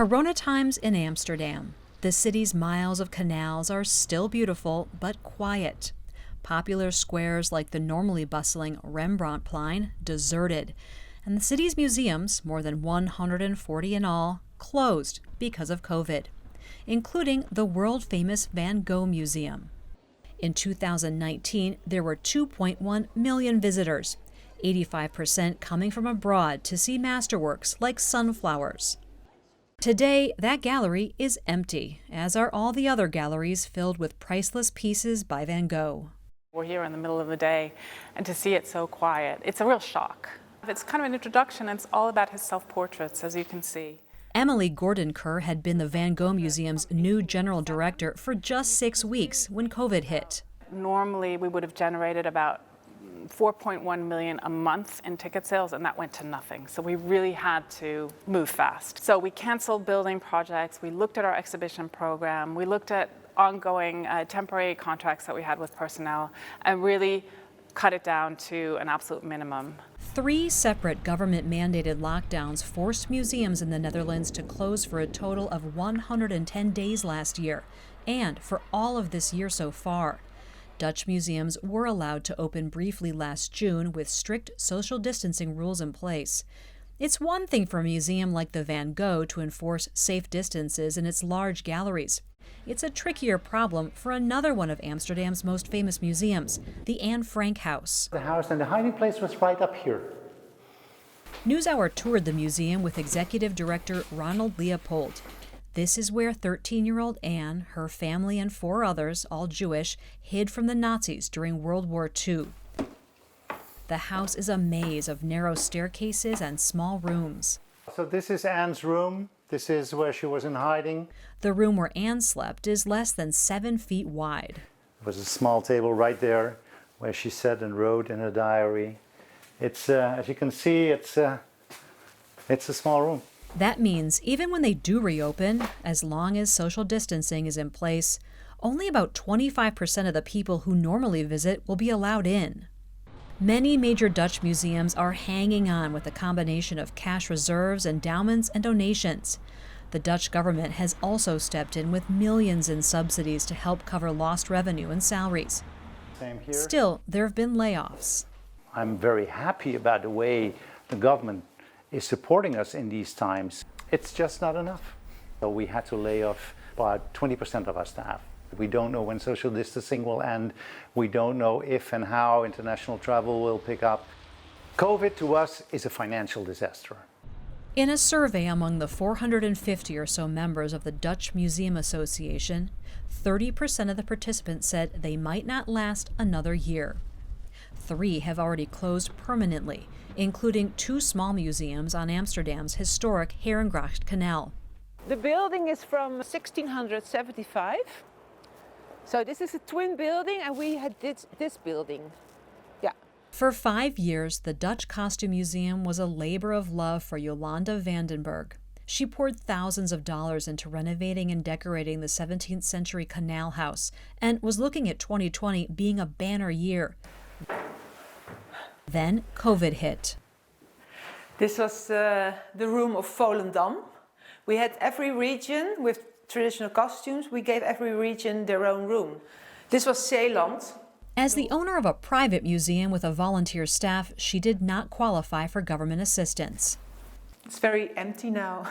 Corona times in Amsterdam. The city's miles of canals are still beautiful, but quiet. Popular squares like the normally bustling Rembrandtplein deserted, and the city's museums, more than 140 in all, closed because of COVID, including the world-famous Van Gogh Museum. In 2019, there were 2.1 million visitors, 85% coming from abroad to see masterworks like sunflowers. Today, that gallery is empty, as are all the other galleries filled with priceless pieces by Van Gogh. We're here in the middle of the day, and to see it so quiet, it's a real shock. It's kind of an introduction, and it's all about his self-portraits, as you can see. Emily Gordon-Kerr had been the Van Gogh Museum's new general director for just 6 weeks when COVID hit. Normally, we would have generated about 4.1 million a month in ticket sales, and that went to nothing. So we really had to move fast. So we canceled building projects, we looked at our exhibition program, we looked at ongoing temporary contracts that we had with personnel, and really cut it down to an absolute minimum. 3 separate government-mandated lockdowns forced museums in the Netherlands to close for a total of 110 days last year, and for all of this year so far. Dutch museums were allowed to open briefly last June with strict social distancing rules in place. It's one thing for a museum like the Van Gogh to enforce safe distances in its large galleries. It's a trickier problem for another one of Amsterdam's most famous museums, the Anne Frank House. The house and the hiding place was right up here. NewsHour toured the museum with executive director Ronald Leopold. This is where 13-year-old Anne, her family, and 4 others, all Jewish, hid from the Nazis during World War II. The house is a maze of narrow staircases and small rooms. So this is Anne's room. This is where she was in hiding. The room where Anne slept is less than 7 feet wide. There was a small table right there where she sat and wrote in a diary. It's, as you can see, it's a small room. That means even when they do reopen, as long as social distancing is in place, only about 25% of the people who normally visit will be allowed in. Many major Dutch museums are hanging on with a combination of cash reserves, endowments, and donations. The Dutch government has also stepped in with millions in subsidies to help cover lost revenue and salaries. Same here. Still, there have been layoffs. I'm very happy about the way the government is supporting us in these times. It's just not enough. So we had to lay off about 20% of our staff. We don't know when social distancing will end. We don't know if and how international travel will pick up. COVID to us is a financial disaster. In a survey among the 450 or so members of the Dutch Museum Association, 30% of the participants said they might not last another year. 3 have already closed permanently, including 2 small museums on Amsterdam's historic Herengracht Canal. The building is from 1675. So this is a twin building, and we had this building. Yeah. For 5 years, the Dutch Costume Museum was a labor of love for Jolanda Vandenberg. She poured thousands of dollars into renovating and decorating the 17th century canal house and was looking at 2020 being a banner year. Then COVID hit. This was the room of Volendam. We had every region with traditional costumes. We gave every region their own room. This was Zeeland. As the owner of a private museum with a volunteer staff, she did not qualify for government assistance. It's very empty now.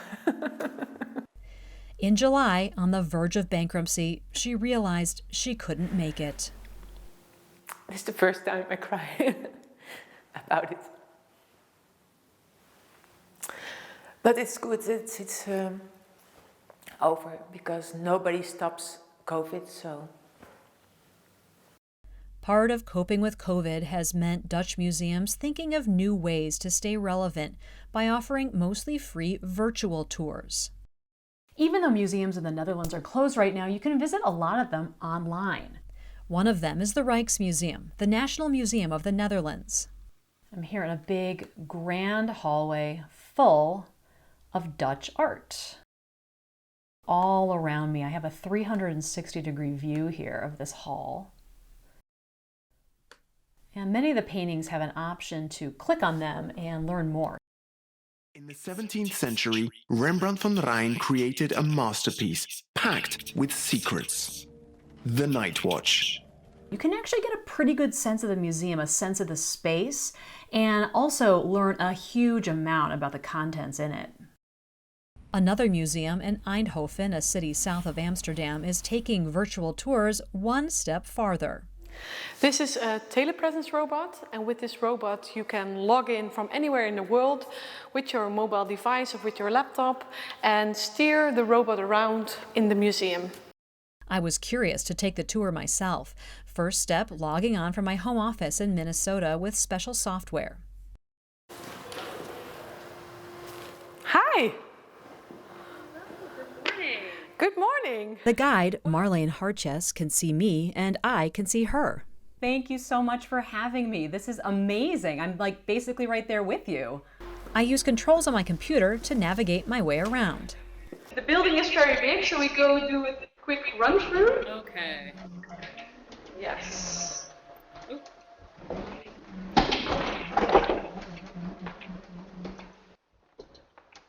In July, on the verge of bankruptcy, she realized she couldn't make it. It's the first time I cry about it. But it's good, it's over, because nobody stops COVID, so. Part of coping with COVID has meant Dutch museums thinking of new ways to stay relevant by offering mostly free virtual tours. Even though museums in the Netherlands are closed right now, you can visit a lot of them online. One of them is the Rijksmuseum, the National Museum of the Netherlands. I'm here in a big, grand hallway full of Dutch art. All around me, I have a 360-degree view here of this hall. And many of the paintings have an option to click on them and learn more. In the 17th century, Rembrandt van Rijn created a masterpiece packed with secrets. The Night Watch. You can actually get a pretty good sense of the museum, a sense of the space, and also learn a huge amount about the contents in it. Another museum in Eindhoven, a city south of Amsterdam, is taking virtual tours one step farther. This is a telepresence robot, and with this robot you can log in from anywhere in the world with your mobile device or with your laptop and steer the robot around in the museum. I was curious to take the tour myself. First step, logging on from my home office in Minnesota with special software. Hi! Good morning. The guide, Marlene Harches, can see me and I can see her. Thank you so much for having me. This is amazing. I'm like basically right there with you. I use controls on my computer to navigate my way around. The building is very big, so we go do a quick run through. Okay. Yes.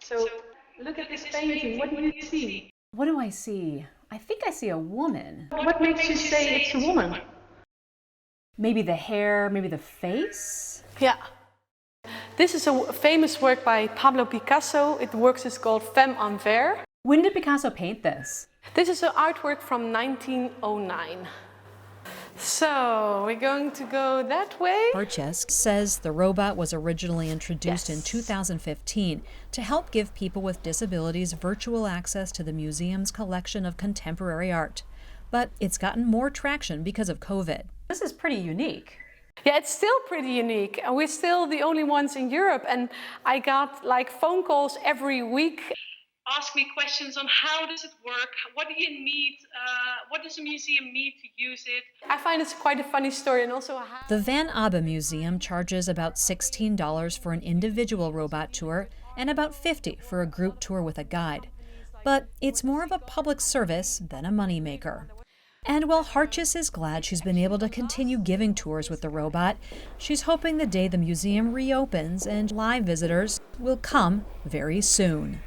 So look at this painting. What do you see? What do I see? I think I see a woman. What makes you say it's a woman? Maybe the hair, maybe the face? Yeah. This is a famous work by Pablo Picasso. Its work is called Femme en Verre. When did Picasso paint this? This is an artwork from 1909. So we're going to go that way. Harches says the robot was originally introduced in Yes. 2015 to help give people with disabilities virtual access to the museum's collection of contemporary art. But it's gotten more traction because of COVID. This is pretty unique. Yeah, it's still pretty unique, and we're still the only ones in Europe. And I got like phone calls every week. Ask me questions on how does it work, what do you need, what does a museum need to use it. I find it's quite a funny story, and also The Van Abbe Museum charges about $16 for an individual robot tour and about $50 for a group tour with a guide. But it's more of a public service than a moneymaker. And while Harches is glad she's been able to continue giving tours with the robot, she's hoping the day the museum reopens and live visitors will come very soon.